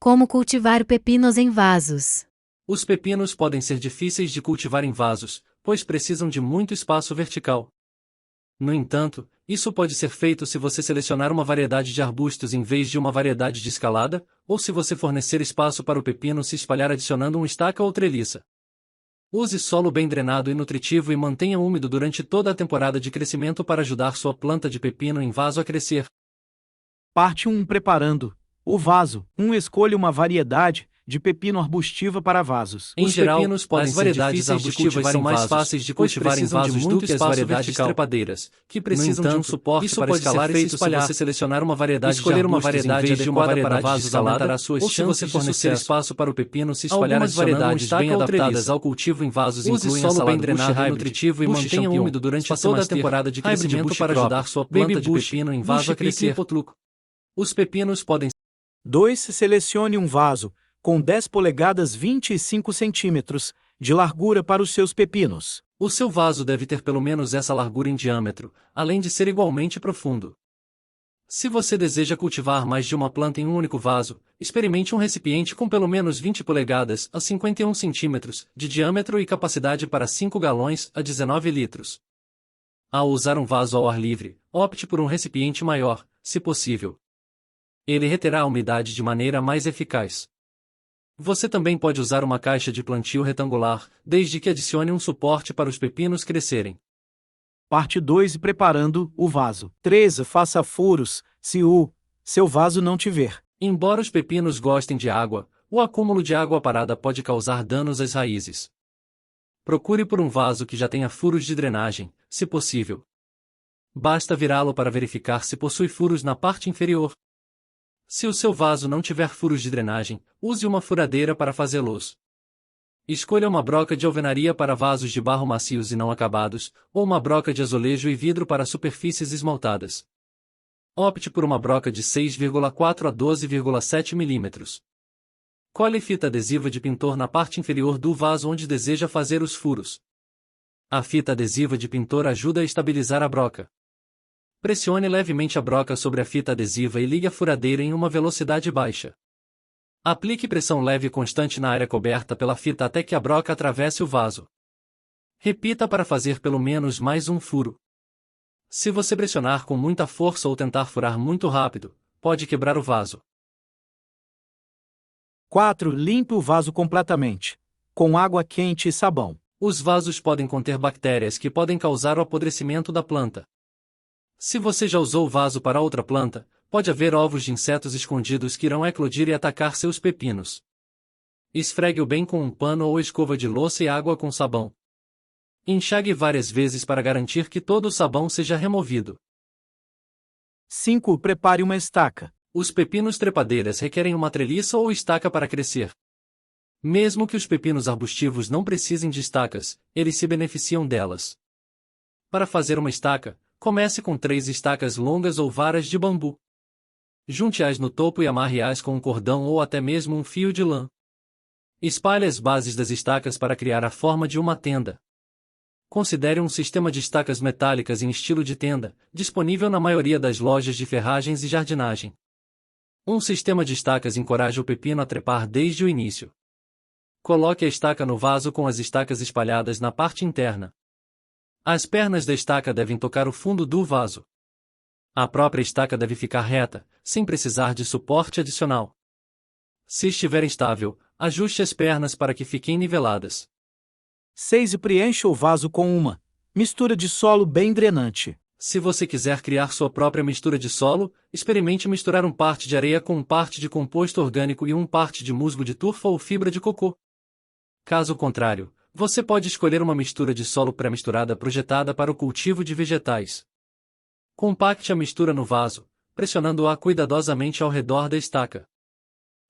Como cultivar pepinos em vasos? Os pepinos podem ser difíceis de cultivar em vasos, pois precisam de muito espaço vertical. No entanto, isso pode ser feito se você selecionar uma variedade de arbustos em vez de uma variedade de escalada, ou se você fornecer espaço para o pepino se espalhar adicionando uma estaca ou treliça. Use solo bem drenado e nutritivo e mantenha úmido durante toda a temporada de crescimento para ajudar sua planta de pepino em vaso a crescer. Parte 1. Preparando o vaso. Escolha uma variedade de pepino arbustiva para vasos. Em Os geral, pepinos podem as ser variedades difíceis de arbustivas cultivar são em mais vasos, fáceis de pois cultivar em precisam de vasos muito do que as espaço variedades vertical. trepadeiras, que precisam No de um entanto, suporte isso para pode escalar ser e se feito se espalhar. você selecionar uma variedade Escolher de uma arbustos variedade em vez de uma adequada para variedade de vasos escalada, aumentará suas ou se chances você de fornecer sucesso. espaço para o pepino se espalhar Algumas adicionando uma variedades estaca bem ou adaptadas treliça. ao cultivo em vasos Use incluem solo a bem salada drenado Bush e Hybrid, nutritivo e Bush mantenha Champion, úmido durante Spassy toda a Master, temporada de Hybrid crescimento Bush para Crop, ajudar sua Baby planta de Bush, pepino em Bush vaso a Pickle crescer. Potluck. Os pepinos podem 2. Selecione um vaso com 10 polegadas 25 centímetros de largura para os seus pepinos. O seu vaso deve ter pelo menos essa largura em diâmetro, além de ser igualmente profundo. Se você deseja cultivar mais de uma planta em um único vaso, experimente um recipiente com pelo menos 20 polegadas a 51 centímetros de diâmetro e capacidade para 5 galões a 19 litros. Ao usar um vaso ao ar livre, opte por um recipiente maior, se possível. Ele reterá a umidade de maneira mais eficaz. Você também pode usar uma caixa de plantio retangular, desde que adicione um suporte para os pepinos crescerem. Parte 2. Preparando o vaso. 3. Faça furos, se o seu vaso não tiver. Embora os pepinos gostem de água, o acúmulo de água parada pode causar danos às raízes. Procure por um vaso que já tenha furos de drenagem, se possível. Basta virá-lo para verificar se possui furos na parte inferior. Se o seu vaso não tiver furos de drenagem, use uma furadeira para fazê-los. Escolha uma broca de alvenaria para vasos de barro macios e não acabados, ou uma broca de azulejo e vidro para superfícies esmaltadas. Opte por uma broca de 6,4 a 12,7 mm. Cole fita adesiva de pintor na parte inferior do vaso onde deseja fazer os furos. A fita adesiva de pintor ajuda a estabilizar a broca. Pressione levemente a broca sobre a fita adesiva e ligue a furadeira em uma velocidade baixa. Aplique pressão leve e constante na área coberta pela fita até que a broca atravesse o vaso. Repita para fazer pelo menos mais um furo. Se você pressionar com muita força ou tentar furar muito rápido, pode quebrar o vaso. 4. Limpe o vaso completamente, com água quente e sabão. Os vasos podem conter bactérias que podem causar o apodrecimento da planta. Se você já usou o vaso para outra planta, pode haver ovos de insetos escondidos que irão eclodir e atacar seus pepinos. Esfregue-o bem com um pano ou escova de louça e água com sabão. Enxague várias vezes para garantir que todo o sabão seja removido. 5. Prepare uma estaca. Os pepinos trepadeiras requerem uma treliça ou estaca para crescer. Mesmo que os pepinos arbustivos não precisem de estacas, eles se beneficiam delas. Para fazer uma estaca, comece com 3 estacas longas ou varas de bambu. Junte-as no topo e amarre-as com um cordão ou até mesmo um fio de lã. Espalhe as bases das estacas para criar a forma de uma tenda. Considere um sistema de estacas metálicas em estilo de tenda, disponível na maioria das lojas de ferragens e jardinagem. Um sistema de estacas encoraja o pepino a trepar desde o início. Coloque a estaca no vaso com as estacas espalhadas na parte interna. As pernas da estaca devem tocar o fundo do vaso. A própria estaca deve ficar reta, sem precisar de suporte adicional. Se estiver instável, ajuste as pernas para que fiquem niveladas. 6. Preencha o vaso com uma mistura de solo bem drenante. Se você quiser criar sua própria mistura de solo, experimente misturar um parte de areia com um parte de composto orgânico e um parte de musgo de turfa ou fibra de cocô. Caso contrário, você pode escolher uma mistura de solo pré-misturada projetada para o cultivo de vegetais. Compacte a mistura no vaso, pressionando-a cuidadosamente ao redor da estaca.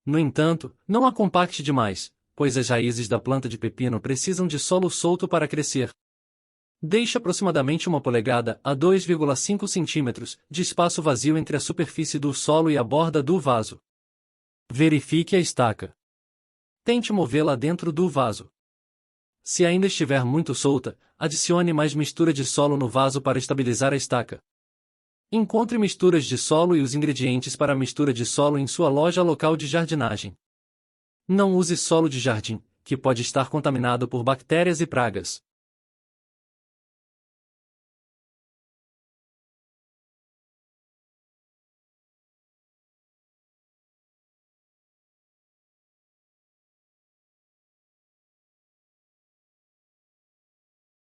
No entanto, não a compacte demais, pois as raízes da planta de pepino precisam de solo solto para crescer. Deixe aproximadamente 1 polegada a 2,5 centímetros de espaço vazio entre a superfície do solo e a borda do vaso. Verifique a estaca. Tente movê-la dentro do vaso. Se ainda estiver muito solta, adicione mais mistura de solo no vaso para estabilizar a estaca. Encontre misturas de solo e os ingredientes para a mistura de solo em sua loja local de jardinagem. Não use solo de jardim, que pode estar contaminado por bactérias e pragas.